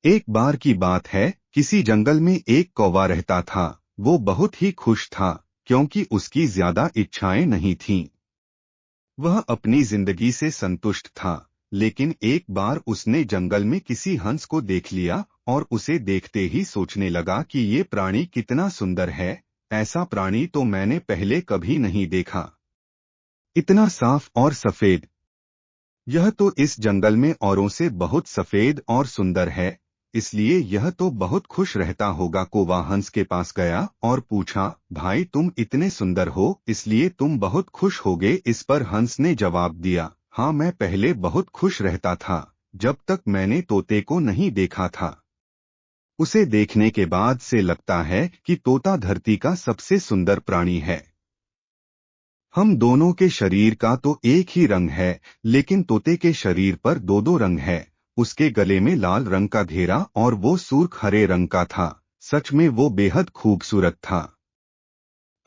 एक बार की बात है, किसी जंगल में एक कौवा रहता था। वो बहुत ही खुश था, क्योंकि उसकी ज्यादा इच्छाएं नहीं थीं। वह अपनी जिंदगी से संतुष्ट था। लेकिन एक बार उसने जंगल में किसी हंस को देख लिया और उसे देखते ही सोचने लगा कि ये प्राणी कितना सुंदर है। ऐसा प्राणी तो मैंने पहले कभी नहीं देखा। इतना साफ और सफेद। यह तो इस जंगल में औरों से बहुत सफेद और सुंदर है, इसलिए यह तो बहुत खुश रहता होगा। कौवा हंस के पास गया और पूछा, भाई तुम इतने सुंदर हो, इसलिए तुम बहुत खुश होगे। इस पर हंस ने जवाब दिया, हाँ मैं पहले बहुत खुश रहता था, जब तक मैंने तोते को नहीं देखा था। उसे देखने के बाद से लगता है कि तोता धरती का सबसे सुंदर प्राणी है। हम दोनों के शरीर का तो एक ही रंग है, लेकिन तोते के शरीर पर दो दो रंग है। उसके गले में लाल रंग का घेरा और वो सुर्ख हरे रंग का था। सच में वो बेहद खूबसूरत था।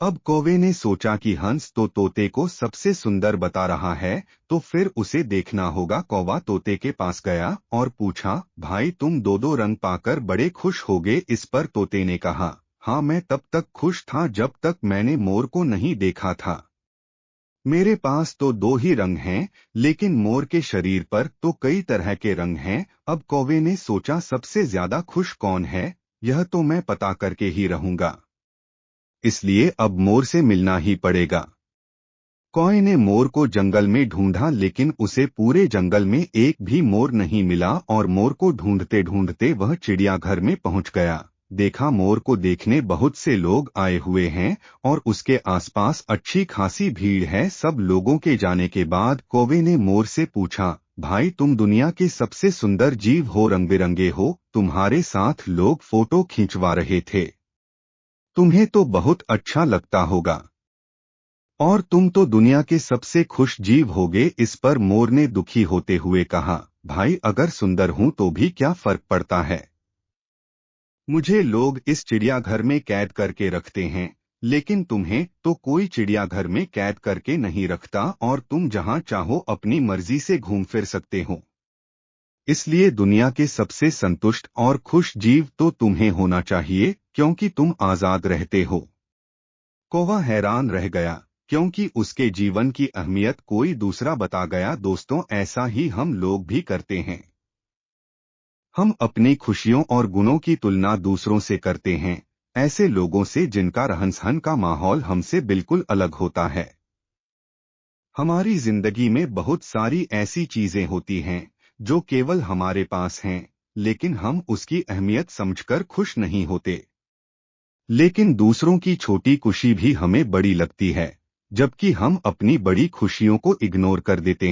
अब कौवे ने सोचा कि हंस तो तोते को सबसे सुंदर बता रहा है, तो फिर उसे देखना होगा। कौवा तोते के पास गया और पूछा, भाई तुम दो दो रंग पाकर बड़े खुश होगे। इस पर तोते ने कहा, हाँ मैं तब तक खुश था जब तक मैंने मोर को नहीं देखा था। मेरे पास तो दो ही रंग हैं, लेकिन मोर के शरीर पर तो कई तरह के रंग हैं। अब कौवे ने सोचा, सबसे ज्यादा खुश कौन है, यह तो मैं पता करके ही रहूंगा। इसलिए अब मोर से मिलना ही पड़ेगा। कौवे ने मोर को जंगल में ढूंढा, लेकिन उसे पूरे जंगल में एक भी मोर नहीं मिला और मोर को ढूंढते ढूंढते वह चिड़ियाघर में पहुंच गया। देखा, मोर को देखने बहुत से लोग आए हुए हैं और उसके आसपास अच्छी खासी भीड़ है। सब लोगों के जाने के बाद कौवे ने मोर से पूछा, भाई तुम दुनिया के सबसे सुंदर जीव हो, रंग बिरंगे हो, तुम्हारे साथ लोग फोटो खिंचवा रहे थे, तुम्हें तो बहुत अच्छा लगता होगा, और तुम तो दुनिया के सबसे खुश जीव होगे। इस पर मोर ने दुखी होते हुए कहा, भाई अगर सुंदर हूं तो भी क्या फर्क पड़ता है। मुझे लोग इस चिड़ियाघर में कैद करके रखते हैं, लेकिन तुम्हें तो कोई चिड़ियाघर में कैद करके नहीं रखता और तुम जहां चाहो अपनी मर्जी से घूम फिर सकते हो। इसलिए दुनिया के सबसे संतुष्ट और खुश जीव तो तुम्हें होना चाहिए, क्योंकि तुम आजाद रहते हो। कौवा हैरान रह गया, क्योंकि उसके जीवन की अहमियत कोई दूसरा बता गया। दोस्तों, ऐसा ही हम लोग भी करते हैं। हम अपनी खुशियों और गुणों की तुलना दूसरों से करते हैं, ऐसे लोगों से जिनका रहन सहन का माहौल हमसे बिल्कुल अलग होता है। हमारी जिंदगी में बहुत सारी ऐसी चीजें होती हैं जो केवल हमारे पास हैं, लेकिन हम उसकी अहमियत समझकर खुश नहीं होते। लेकिन दूसरों की छोटी खुशी भी हमें बड़ी लगती है, जबकि हम अपनी बड़ी खुशियों को इग्नोर कर देते हैं।